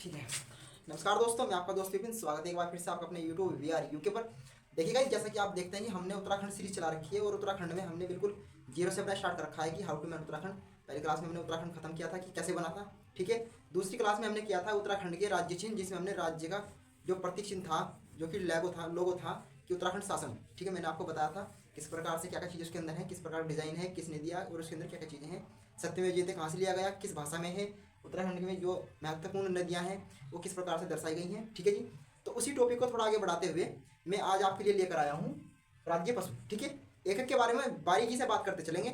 ठीक है। नमस्कार दोस्तों, मैं आपका दोस्त विपिन। स्वागत है एक बार फिर से आपका अपने यूट्यूब वीआर यूके पर। देखिए गाइस, जैसा कि आप देखते हैं कि हमने उत्तराखंड सीरीज चला रखी है और उत्तराखंड में हमने बिल्कुल जीरो से अपना स्टार्ट कर रखा है कि हाउ टू मैन उत्तराखंड। पहली क्लास में हमने उत्तराखंड खत्म किया था कि कैसे बना था, ठीक है। दूसरी क्लास में हमने किया था उत्तराखंड के राज्य चिन्ह, जिसमें हमने राज्य का जो प्रतीक चिन्ह था, जो कि लोगो था कि उत्तराखंड शासन, ठीक है। मैंने आपको बताया था किस प्रकार से क्या क्या चीज़ उसके अंदर है, किस प्रकार का डिजाइन है, किसने दिया और उसके अंदर क्या क्या चीज़ें हैं। सत्यमेव जयते कहाँ से लिया गया, किस भाषा में है, उत्तराखंड में जो महत्वपूर्ण नदियाँ हैं वो किस प्रकार से दर्शाई गई हैं, ठीक है जी। तो उसी टॉपिक को थोड़ा आगे बढ़ाते हुए मैं आज आपके लिए लेकर आया हूँ राज्य पशु, ठीक है। एक एक के बारे में बारीकी से बात करते चलेंगे,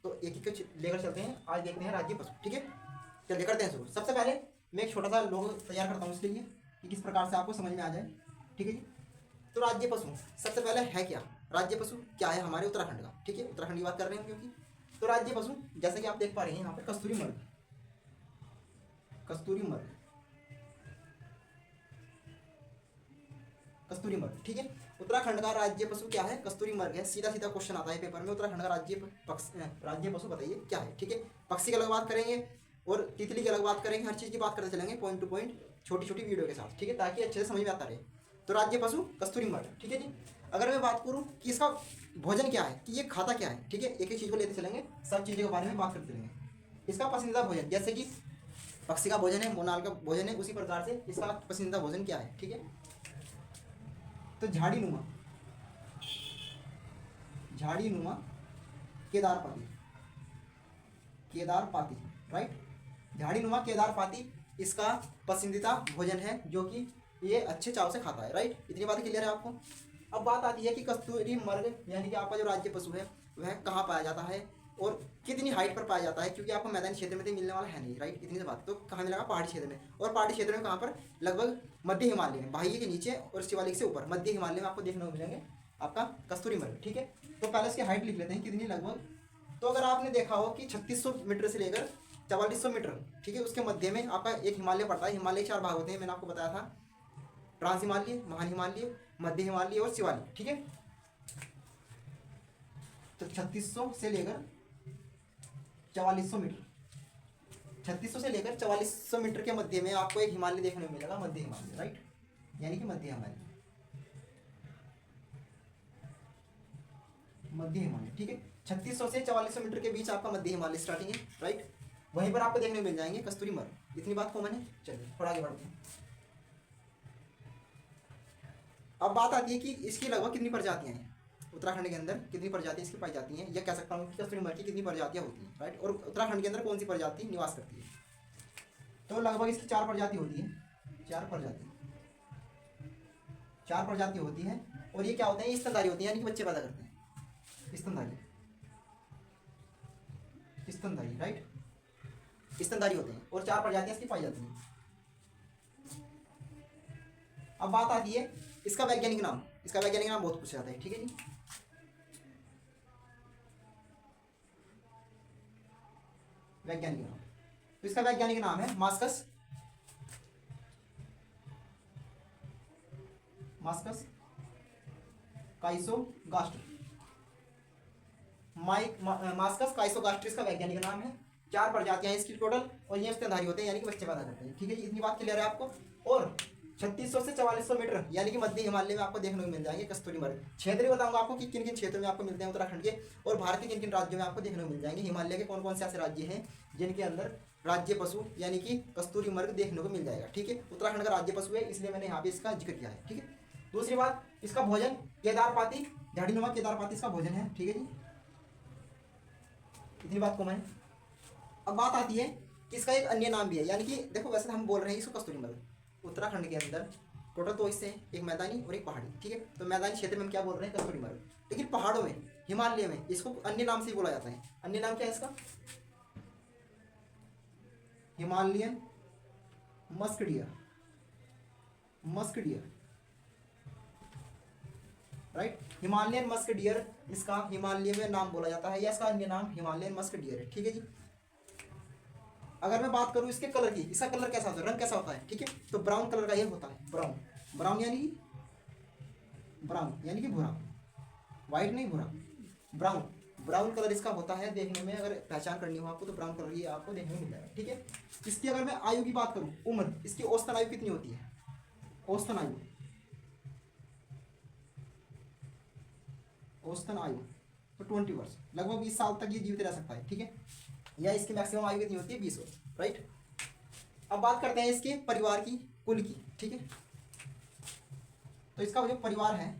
तो एक एक लेकर चलते हैं। आज देखते हैं राज्य पशु, ठीक है। चलिए करते हैं शुरू। सबसे पहले मैं एक छोटा सा लोगो तैयार करता हूँ उसके लिए कि किस प्रकार से आपको समझ में आ जाए, ठीक है जी। तो राज्य पशु सबसे पहले है क्या, राज्य पशु क्या है हमारे उत्तराखंड का, ठीक है। उत्तराखंड की बात कर रहे हैं क्योंकि। तो राज्य पशु जैसे कि आप देख पा रहे हैं यहाँ पर कस्तूरी मृग, कस्तूरी मृग, कस्तूरी मृग, ठीक है। उत्तराखंड का राज्य पशु क्या है, कस्तूरी मृग है। सीधा सीधा क्वेश्चन आता है पेपर में, उत्तराखंड का राज्य पशु बताइए क्या है, ठीक है। पक्षी की अलग बात करेंगे और तितली की अलग बात करेंगे, हर चीज़ की बात करते चलेंगे पॉइंट टू पॉइंट, छोटी छोटी वीडियो के साथ, ठीक है, ताकि अच्छे से समझ में आता रहे। तो राज्य पशु कस्तूरी मृग, ठीक है जी। अगर मैं बात करूँ कि इसका भोजन क्या है, कि ये खाता क्या है, ठीक है, एक एक चीज़ को लेते चलेंगे, सब चीज़ों के बारे में बात करते चलेंगे। इसका पसंदीदा भोजन, जैसे कि पक्षी का भोजन है, मोनाल का भोजन है, उसी प्रकार से इसका पसंदीदा भोजन क्या है, ठीक है। तो झाड़ी नुमा, झाड़ी नुमा केदार पाती, केदार पाती, राइट। झाड़ी नुमा केदार पाती इसका पसंदीदा भोजन है, जो कि ये अच्छे चाव से खाता है, राइट। इतनी बातें क्लियर है आपको। अब बात आती है कि कस्तूरी मृग यानी कि आपका जो राज्य पशु है वह कहाँ पाया जाता है और कितनी हाइट पर पाया जाता है, क्योंकि आपको मैदानी क्षेत्र में तो मिलने वाला है नहीं, राइट। इतनी सी बात। तो कहाँ मिलेगा, पहाड़ी क्षेत्र में। और पहाड़ी क्षेत्र में कहाँ पर, लगभग मध्य हिमालय में, बाह्य के नीचे और शिवालिक से ऊपर मध्य हिमालय में आपको देखने को मिलेंगे आपका कस्तूरी मृग, ठीक है। तो पहले इसकी हाइट लिख लेते हैं कितनी लगभग। तो अगर आपने देखा हो कि 3600 मीटर से लेकर 4400 मीटर, ठीक है, उसके मध्य में आपका एक हिमालय पड़ता है। हिमालय के 4 भाग होते हैं, मैंने आपको बताया था, ट्रांस हिमालय, महान हिमालय, मध्य हिमालय और शिवालिक, ठीक है। तो 3600 से लेकर 4400 मीटर, 3600 से लेकर 4400 मीटर के मध्य में आपको एक हिमालय देखने को मिलेगा, मध्य हिमालय, राइट, यानी कि मध्य हिमालय, मध्य हिमालय, ठीक है। 3600 से 4400 मीटर के बीच आपका मध्य हिमालय स्टार्टिंग है, राइट। वहीं पर आपको देखने को मिल जाएंगे कस्तूरी मृग। इतनी बात कॉमन है। चलिए थोड़ा आगे बढ़ते हैं। अब बात आती है कि इसकी लगभग कितनी प्रजातियां हैं उत्तराखंड के अंदर, कितनी प्रजातियां इसकी पाई जाती हैं, या कह सकता हूँ कि कस्तूरी मृग की कितनी प्रजातियां होती हैं, राइट। और उत्तराखंड के अंदर कौन सी प्रजाति निवास करती है। तो लगभग इसकी 4 प्रजाति होती है, 4 प्रजाति, 4 प्रजाति होती है। और ये क्या होते हैं, स्तनधारी होती है, यानी कि बच्चे पैदा करते हैं। स्तनधारी, स्तनधारी, राइट, स्तनधारी होते हैं और 4 प्रजातियां इसकी पाई जाती हैं। अब बात आती है इसका वैज्ञानिक नाम, इसका वैज्ञानिक नाम बहुत पूछा जाता है, ठीक है जी। वैज्ञानिक नाम, तो इसका वैज्ञानिक नाम है मास्कस, मास्कस काइसोगास्टर, मास्कस काइसोगास्टर इसका वैज्ञानिक नाम है। 4 प्रजातियां हैं इसकी टोटल, और ये स्तनधारी होते हैं, यानी कि बच्चे पैदा करते हैं, ठीक है जी। इतनी बात क्लियर है आपको। और 3600 से 4400 मीटर यानी कि मध्य हिमालय में आपको देखने को मिल जाएंगे कस्तूरी मृग। क्षेत्र बताऊंगा आपको कि किन किन क्षेत्रों में आपको मिलते हैं उत्तराखंड के, और भारत के किन किन राज्यों में आपको देखने को मिल जाएंगे। हिमालय के कौन कौन से ऐसे राज्य हैं जिनके अंदर राज्य पशु यानी कि कस्तूरी मृग देखने को मिल जाएगा, ठीक है। उत्तराखंड का राज्य पशु है, इसलिए मैंने यहाँ पे इसका जिक्र किया है, ठीक है। दूसरी बात, इसका भोजन केदारपाती, झाड़ीनुमा केदारपाती इसका भोजन है, ठीक है जी। इतनी बात कॉमन है। अब बात आती है कि इसका एक अन्य नाम भी है, यानी कि देखो वैसे हम बोल रहे हैं इसको कस्तूरी मृग। उत्तराखंड के अंदर टोटल तो इससे एक मैदानी और एक पहाड़ी, ठीक है। तो मैदानी क्षेत्र में हम क्या बोल रहे हैं, कस्तूरी मृग। लेकिन पहाड़ों में, हिमालय में इसको अन्य नाम से बोला जाता है। अन्य नाम क्या है इसका, Himalayan musk deer, musk deer, right. Himalayan musk deer इसका हिमालय में नाम बोला जाता है, या इसका अन्य नाम हिमालयन मस्क डियर है, ठीक है जी। अगर मैं बात करूं इसके कलर की, इसका कलर कैसा होता है, रंग कैसा होता है, ठीक है। तो ब्राउन कलर का ये होता है, ब्राउन, ब्राउन यानी कि, ब्राउन यानी कि भूरा, व्हाइट नहीं भूरा, ब्राउन, ब्राउन कलर इसका होता है देखने में, अगर पहचान करनी हो आपको तो ब्राउन कलर ये आपको देखने में मिल जाएगा। ठीक है, इसकी अगर मैं आयु की बात करूं, उम्र, इसकी औसतन आयु कितनी होती है? औसतन आयु, औसतन आयु तो 20 वर्ष, लगभग 20 साल तक ये जीवित रह सकता है। ठीक है, या इसकी मैक्सिमम आयु कितनी होती है? 20 वर्ष, राइट। अब बात करते हैं इसके परिवार की, कुल की। ठीक है, तो इसका जो परिवार है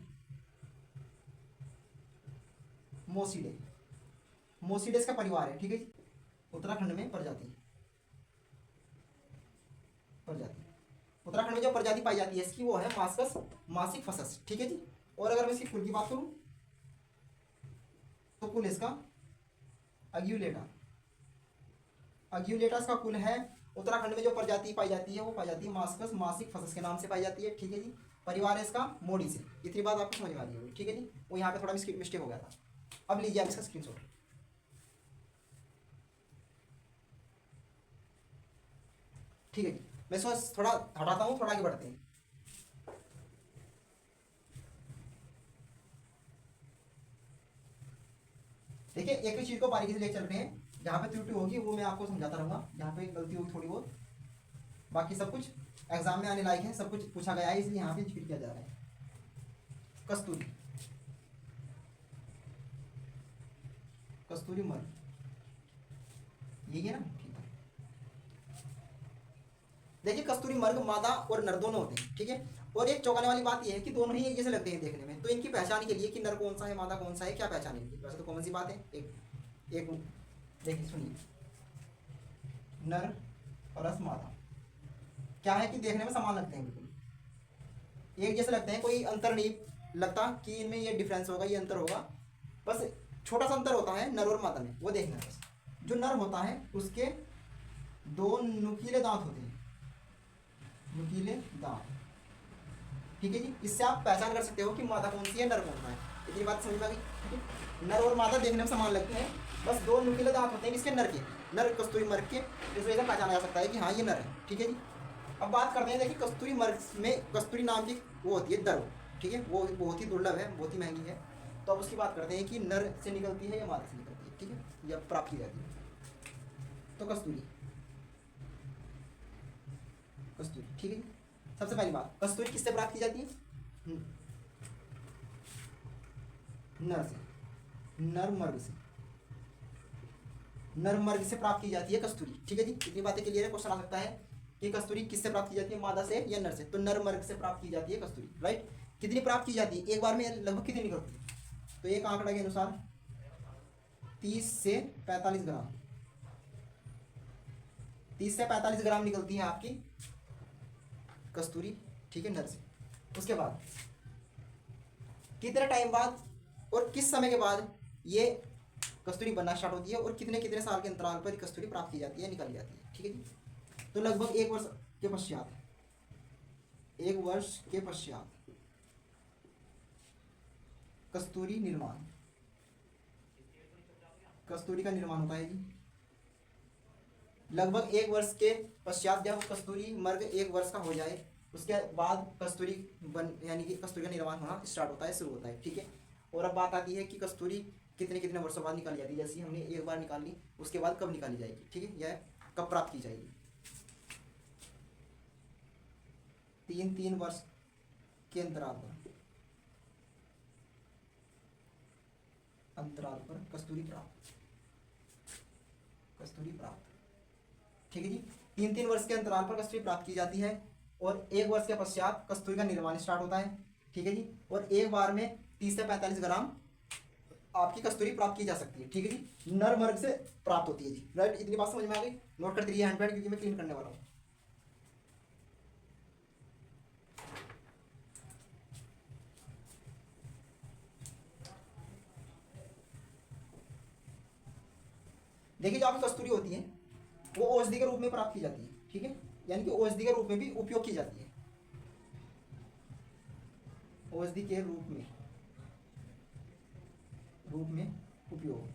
मोसिडे, मोसिडेस का परिवार है। ठीक है, उत्तराखंड में प्रजाति, प्रजाति उत्तराखंड में जो प्रजाति पाई जाती है इसकी वो है मास्कस मासिक फसस। ठीक है जी, और अगर मैं इसकी कुल की बात करूं तो कुल इसका अग्यूलेटा, अग्यूलेटा इसका कुल है। उत्तराखंड में जो प्रजाति पाई जाती है वो पाई जाती है मास्कस मासिक फसस के नाम से पाई जाती है। ठीक है जी, परिवार है इसका मोडी से। इतनी बात आपको समझ में आ रही होगी। ठीक है जी, वो यहाँ पे थोड़ा मिस्टेक हो गया था। अब लीजिए आप इसका स्क्रीनशॉट। ठीक है जी, मैं सोच थोड़ा हटाता हूँ, थोड़ा आगे बढ़ते हैं। देखिए एक ही चीज को बारीकी से लेकर चल रहे हैं, जहाँ पे त्रुटि होगी वो मैं आपको समझाता रहूंगा, जहाँ पे गलती होगी थोड़ी बहुत। बाकी सब कुछ एग्जाम में आने लायक है, सब कुछ पूछा गया है, इसलिए यहाँ पे जिक्र किया जा रहा है। कस्तूरी, कस्तूरी मर्ग, यही है ना? ठीक है, देखिए कस्तूरी मर्ग मादा और नर दोनों होते हैं। ठीक है, और एक चौंकाने वाली बात यह है कि दोनों ही एक जैसे लगते हैं देखने में, तो इनकी पहचान के लिए कि नर कौन सा है मादा कौन सा है, क्या पहचान इनकी? वैसे तो कॉमन सी बात है। एक देखिए सुनिए, नर प्लस मादा क्या है कि देखने में समान लगते हैं, बिल्कुल एक जैसे लगते हैं, कोई अंतर नहीं लगता कि इनमें ये डिफरेंस होगा, ये अंतर होगा। बस छोटा सा अंतर होता है नर और मादा में, वो देखना है बस। जो नर होता है उसके 2 नुकीले दांत होते हैं, नुकीले दांत। ठीक है जी, इससे आप पहचान कर सकते हो कि मादा कौन सी है, नर कौन सा है। इतनी बात समझ में आ गई? ठीक है, नर और मादा देखने में समान लगते हैं, बस 2 नुकीले दांत होते हैं इसके नर के, नर कस्तूरी मर्ग के, इस वजह से पहचाना जा सकता है कि हाँ ये नर है। ठीक है जी, अब बात करते हैं, देखिए कस्तूरी मर्ग में कस्तूरी नाम की वो होती है दर्व। ठीक है, वो बहुत ही दुर्लभ है, बहुत ही महंगी है। तो अब उसकी बात करते हैं कि नर से निकलती है या मादा से निकलती है। ठीक है, या प्राप्त की जाती है। तो कस्तूरी, कस्तूरी, ठीक है। सबसे पहली बात, कस्तूरी किससे प्राप्त की जाती है? नर से, नर मर्ग से, नर मर्ग से प्राप्त की जाती है कस्तूरी। ठीक है जी, इतनी बातें क्लियर है। क्वेश्चन आ सकता है कि कस्तूरी किससे प्राप्त की जाती है, मादा से या नर से? तो नर मर्ग से प्राप्त की जाती है कस्तूरी, राइट। कितनी प्राप्त की जाती है एक बार में, लगभग कितनी निकलती है? तो एक आंकड़ा के अनुसार 30 से 45 ग्राम, 30 से 45 ग्राम निकलती है आपकी कस्तूरी। ठीक है, नर से। उसके बाद कितने टाइम बाद और किस समय के बाद ये कस्तूरी बनना स्टार्ट होती है, और कितने कितने साल के अंतराल पर कस्तूरी प्राप्त की जाती है, निकाली जाती है? ठीक है जी, तो लगभग 1 वर्ष के पश्चात, 1 वर्ष के पश्चात कस्तूरी निर्माण, कस्तूरी का निर्माण होता है जी। लगभग 1 वर्ष के पश्चात जब कस्तूरी मर्ग 1 वर्ष का हो जाए, उसके बाद कस्तूरी बन, यानी कि कस्तूरी का निर्माण होना स्टार्ट होता है, शुरू होता है। ठीक है, और अब बात आती है कि कस्तूरी कितने कितने वर्षों बाद निकाली जाती है। जैसे हमने एक बार निकाल ली, उसके बाद कब निकाली जाएगी? ठीक है, यह कब प्राप्त की जाएगी? 3 वर्ष के अंतराल पर कस्तूरी प्राप्त, कस्तूरी प्राप्त। ठीक है जी, 3 वर्ष के अंतराल पर कस्तूरी प्राप्त की जाती है, और 1 वर्ष के पश्चात कस्तूरी का निर्माण स्टार्ट होता है। ठीक है जी, और एक बार में 30 से 45 ग्राम आपकी कस्तूरी प्राप्त की जा सकती है। ठीक है जी, नर मर्ग से प्राप्त होती है जी, राइट। इतनी बात समझ में आ गई? नोट करते रहिए हैंड पैड, क्योंकि मैं क्लीन करने वाला हूँ। देखिए जो आपकी कस्तूरी होती है वो औषधि के रूप में प्राप्त की जाती है। ठीक है, यानी कि औषधि के रूप में भी उपयोग की जाती है, औषधि के रूप में उपयोग।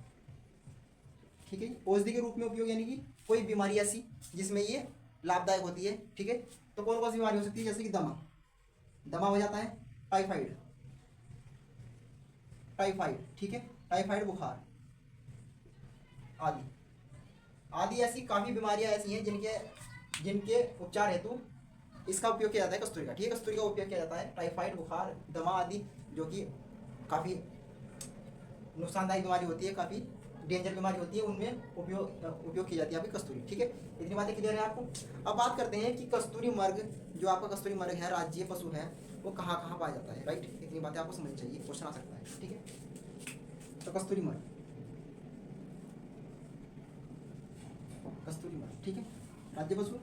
ठीक है, औषधि के रूप में उपयोग यानी कि कोई बीमारी ऐसी जिसमें ये लाभदायक होती है। ठीक है, तो कौन कौन सी बीमारी हो सकती है? जैसे कि दमा, दमा हो जाता है, टाइफाइड, टाइफाइड, ठीक है, टाइफाइड बुखार, आदि आदि ऐसी काफ़ी बीमारियां ऐसी हैं जिनके जिनके उपचार हेतु इसका उपयोग किया जाता है, कस्तूरी का। ठीक है, कस्तूरी का उपयोग किया जाता है टाइफाइड, बुखार, दमा आदि, जो कि काफ़ी नुकसानदायक बीमारी होती है, काफ़ी डेंजर बीमारी होती है, उनमें उपयोग की जाती है आपकी कस्तूरी। ठीक है, इतनी बातें क्लियर है आपको। अब बात करते हैं कि कस्तूरी मर्ग, जो आपका कस्तूरी मर्ग है, राज्य पशु है, वो कहाँ कहाँ पाया जाता है। राइट, इतनी बातें आपको समझनी चाहिए, क्वेश्चन आ सकता है। ठीक है, तो कस्तूरी मर्ग, कस्तूरी मर्ग, ठीक है, राज्य पशु।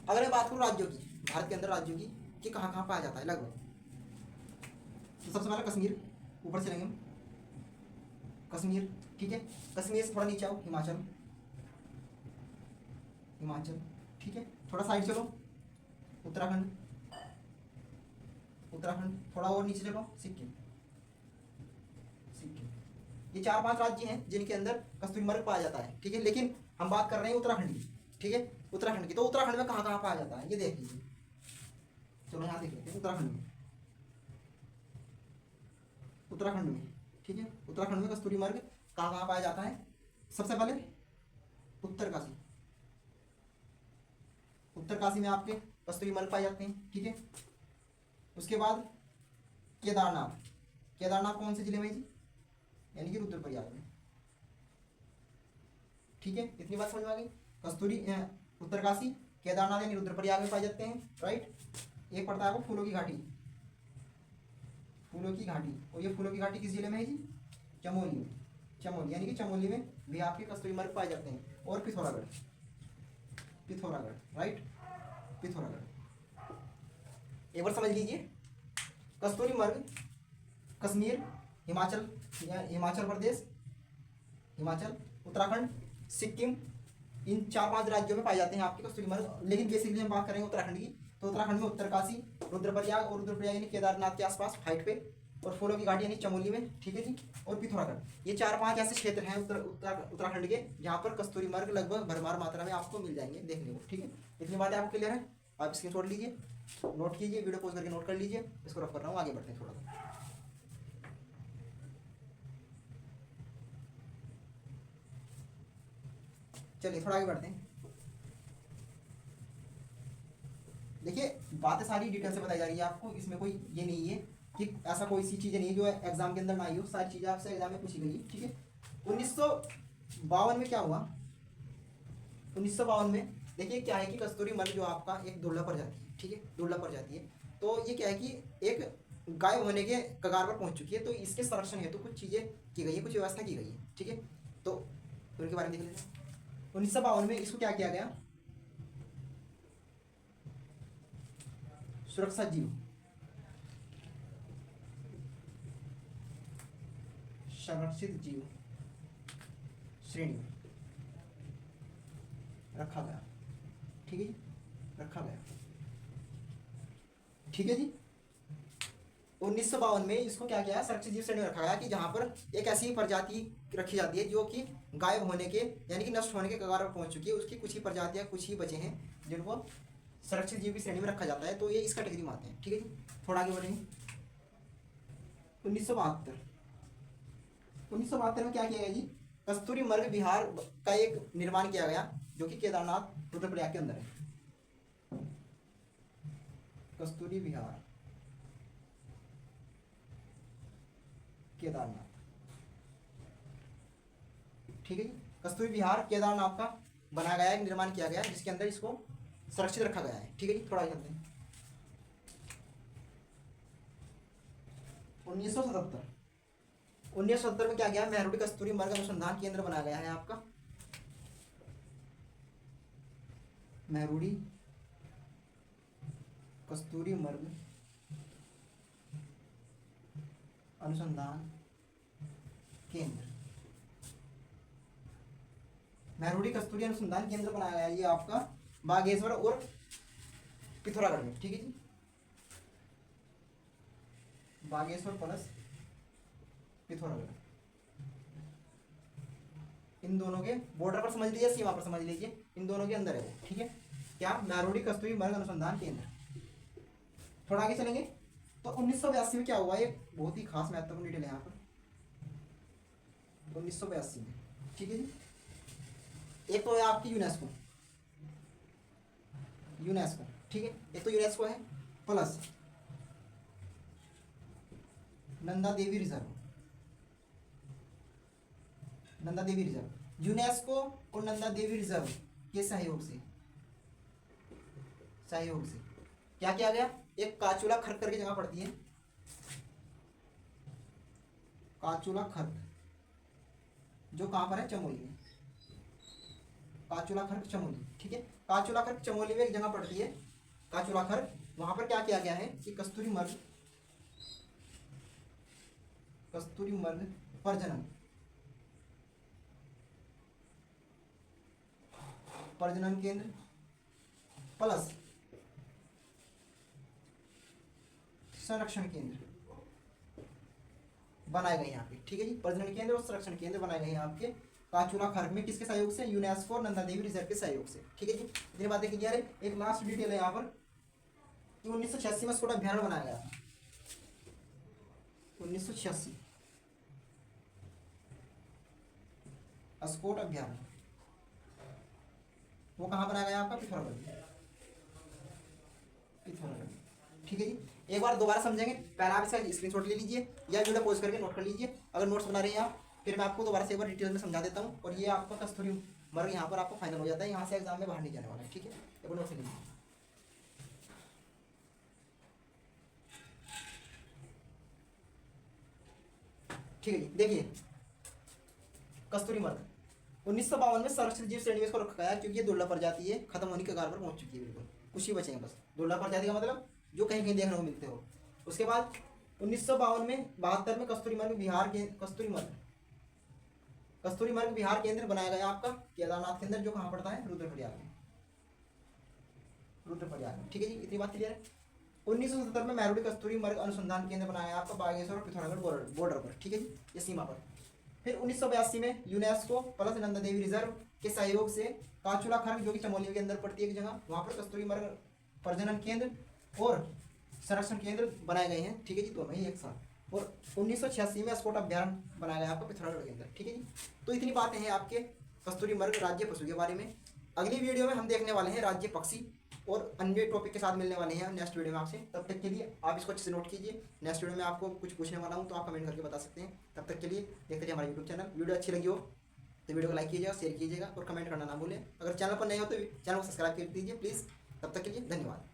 अगर मैं बात करूँ राज्यों की, भारत के अंदर राज्यों की कि कहाँ कहाँ पाया जाता है लगभग, तो सबसे पहले कश्मीर, ऊपर चलेंगे हम, कश्मीर। ठीक है, कश्मीर से थोड़ा नीचे आओ, हिमाचल, हिमाचल। ठीक है, थोड़ा साइड चलो, उत्तराखंड, उत्तराखंड। थोड़ा और नीचे चलो, सिक्किम, सिक्किम। ये 4-5 राज्य हैं जिनके अंदर कस्तूरी मर्ग पाया जाता है। ठीक है, लेकिन हम बात कर रहे हैं उत्तराखंड की। ठीक है, उत्तराखंड की, तो उत्तराखंड में कहाँ कहाँ पाया जाता है ये देख लीजिए। चलो यहाँ देख लेते हैं उत्तराखंड में, उत्तराखंड में। ठीक है, उत्तराखंड में कस्तूरी मर्ग कहाँ कहाँ पाया जाता है। सबसे पहले उत्तरकाशी, उत्तरकाशी में आपके कस्तूरी मर्ग पाए जाते हैं। ठीक है, उसके बाद केदारनाथ, केदारनाथ कौन से जिले में जी, यानी कि रुद्रप्रयाग में। ठीक है, इतनी बात समझ में आ गई। कस्तूरी उत्तरकाशी, केदारनाथ यानी रुद्रप्रयाग में पाए जाते हैं। राइट, एक पड़ता है आपको फूलों की घाटी, फूलों की घाटी, और ये फूलों की घाटी किस जिले में है जी, चमोली में, चमोली यानी कि चमोली में भी आपके कस्तूरी मर्ग पाए जाते हैं। और पिथौरागढ़, पिथौरागढ़, राइट, पिथौरागढ़। एक बार समझ लीजिए, कस्तूरी मर्ग कश्मीर, हिमाचल, हिमाचल प्रदेश, हिमाचल, उत्तराखंड, सिक्किम, इन 4-5 राज्यों में पाए जाते हैं आपके कस्तूरी मर्ग। लेकिन बेसिकली हम बात करेंगे उत्तराखंड की, तो उत्तराखंड में उत्तरकाशी, रुद्रप्रयाग, और रुद्रप्रयाग यानी केदारनाथ के आसपास हाइट पे, और फूलों की घाटी यानी चमोली में। ठीक है जी, और पिथौरागढ़। ये 4-5 ऐसे क्षेत्र हैं उत्तराखंड के जहाँ पर कस्तूरी मर्ग लगभग भरमार मात्रा में आपको मिल जाएंगे देखने को। ठीक है, इतनी बातें आपको क्लियर है। आप स्क्रीनशॉट लीजिए, नोट कीजिए, वीडियो पॉज करके नोट कर लीजिए। इसको रफ कर रहा हूँ, आगे बढ़ते हैं थोड़ा सा। चलिए थोड़ा आगे बढ़ते हैं। देखिए, बातें सारी डिटेल से बताई जा रही है आपको, इसमें कोई ये नहीं है कि ऐसा कोई सी चीज़ें नहीं है जो एग्जाम के अंदर ना आई हो, सारी चीज़ें आपसे एग्जाम में पूछी गई। ठीक है, 1952 में क्या हुआ, 1952 में देखिए क्या है कि कस्तूरी मर्ग जो आपका एक दुर्लभ प्रजाति है। ठीक है, दुर्लभ प्रजाति है, तो ये क्या है कि एक गायब होने के कगार पर पहुंच चुकी है, तो इसके संरक्षण हेतु कुछ चीज़ें की गई है, कुछ व्यवस्था की गई है। ठीक है, तो उनके बारे में देख लेते हैं। 1952 में इसको क्या किया गया, सुरक्षा जीव, संरक्षित जीव श्रेणी में रखा गया। ठीक है जी, रखा गया। ठीक है जी, 1952 में इसको क्या किया, संरक्षित जीव श्रेणी में रखा गया कि जहां पर एक ऐसी प्रजाति रखी जाती है जो कि गायब होने के यानी कि नष्ट होने के कगार पर पहुंच चुकी है। उसकी कुछ ही प्रजातियां, कुछ ही बचे हैं जिनको संरक्षित जीव की श्रेणी में रखा जाता है, तो ये इस कैटेगरी में आते हैं। ठीक है जी, थोड़ा आगे बढ़ेंगे। 1972, 1972 में क्या किया गया जी, कस्तूरी मर्ग विहार का एक निर्माण किया गया जो कि केदारनाथ रुद्रप्रयाग के अंदर है। कस्तूरी विहार केदारनाथ। ठीक है जी, कस्तूरी विहार केदारनाथ का बनाया गया, एक निर्माण किया गया जिसके अंदर इसको सुरक्षित रखा गया है। ठीक है जी, थोड़ा आगे चलते हैं। 1977, 1970 में क्या गया, मेहरुटी कस्तूरी मर्ग अनुसंधान केंद्र बनाया गया है आपका, मेहरुटी कस्तूरी मर्ग अनुसंधान केंद्र, मेहरुटी कस्तूरी अनुसंधान केंद्र बनाया गया ये आपका बागेश्वर और पिथौरागढ़ में। ठीक है जी, बागेश्वर प्लस पिथौरागढ़, इन दोनों के बॉर्डर पर समझ लीजिए, सीमा पर समझ लीजिए, इन दोनों के अंदर है वो। ठीक है, क्या, मेहरुटी कस्तूरी मर्ग अनुसंधान केंद्र। थोड़ा आगे चलेंगे तो 1982 में क्या हुआ, ये बहुत ही खास महत्वपूर्ण डिटेल है यहाँ पर। 1982 में, ठीक है जी, एक तो है आपकी यूनेस्को, यूनेस्को, ठीक है, एक तो यूनेस्को है, plus Nanda Devi reserve, Nanda Devi reserve, UNESCO और नंदा देवी रिजर्व के सहयोग से, सहयोग से क्या किया गया, एक काचूला खर्क करके जगह पड़ती है, काचूला खर्क, जो कहां पर है, चमोली में, काचूला खर्क चमोली, ठीक है, काचूला खर्क चमोली में एक जगह पड़ती है काचूला खर्क, वहां पर क्या किया गया है कि कस्तूरी मर्ग, कस्तूरी मर्ग प्रजनन, प्रजनन केंद्र प्लस संरक्षण केंद्र बनाए गए यहाँ पे, ठीक है जी, प्रजनन केंद्र और संरक्षण केंद्र बनाए गए हैं आपके काचूला खर्क में, किसके सहयोग से, यूनेस्को और नंदा देवी रिजर्व के सहयोग से, ठीक है जी। इतनी बातें क्लियर है। एक लास्ट डिटेल है यहाँ पर कि 1986 में स्कोट अभ्यारण्य बनाया गया था, 1986 स्कोट अभ्यारण्य, वो कहाँ बनाया गया आपका, पिथौरागढ़, पिथौरागढ़, ठीक है जी। एक बार दोबारा समझेंगे, पहला आप इसका स्क्रीनशॉट ले लीजिए या वीडियो पॉज करके नोट कर लीजिए, अगर नोट्स बना रहे हैं आप, फिर मैं आपको दोबारा से एक बार डिटेल में समझा देता हूँ, और ये आपका कस्तूरी मर्ग यहाँ पर आपको फाइनल हो जाता है, यहाँ से एग्जाम में बाहर नहीं जाने वाला है, ठीक है, एक बार नोट ले लीजिए। ठीक है जी, देखिए कस्तूरी मर्ग 1952 में संरक्षित जीव श्रेणी में इसको रखा गया क्योंकि ये दुर्लभ प्रजाति है, खत्म होने के कगार पर पहुंच चुकी है, बिल्कुल कुछ ही बचे हैं बस, दुर्लभ प्रजाति का मतलब जो कहीं कहीं देखने को मिलते हो। उसके बाद 1952 में 72 में कस्तूरी मर्ग बिहार के, कस्तूरी मर्ग, कस्तूरी मर्ग बिहार केंद्र बनाया गया आपका केदारनाथ के अंदर, जो कहाँ पड़ता है, रुद्रप्रयाग में, रुद्रप्रयाग में, ठीक है जी, इतनी बात क्लियर है। 1970 में मैरूडी कस्तूरी मर्ग अनुसंधान केंद्र बनाया गया आपका बागेश्वर और पिथौरागढ़ बॉर्डर पर, ठीक है जी, ये सीमा पर। फिर 1982 में UNESCO plus Nanda Devi reserve के सहयोग से काचूला खर्क, जो कि चमोली के अंदर पड़ती है एक जगह, वहां पर कस्तूरी मर्ग प्रजनन केंद्र और संरक्षण केंद्र बनाए गए हैं, ठीक है जी, दोनों ही एक साथ। और 1986 में स्कोट अभ्यारण्य बनाया गया आपका पिथौरागढ़ के अंदर, ठीक है जी। तो इतनी बातें हैं आपके कस्तूरी मर्ग राज्य पशु के बारे में। अगली वीडियो में हम देखने वाले हैं राज्य पक्षी और अन्य टॉपिक के साथ मिलने वाले हैं नेक्स्ट वीडियो में आपसे। तब तक के लिए आप इसको अच्छे से नोट कीजिए, नेक्स्ट वीडियो में आपको कुछ पूछने वाला हूँ तो आप कमेंट करके बता सकते हैं। तब तक के लिए देखते रहिए हमारा यूट्यूब चैनल। वीडियो अच्छी लगी हो तो वीडियो को लाइक कीजिएगा, शेयर कीजिएगा और कमेंट करना ना भूलें। अगर चैनल पर नहीं हो तो चैनल को सब्सक्राइब कर दीजिए प्लीज़। तब तक के लिए धन्यवाद।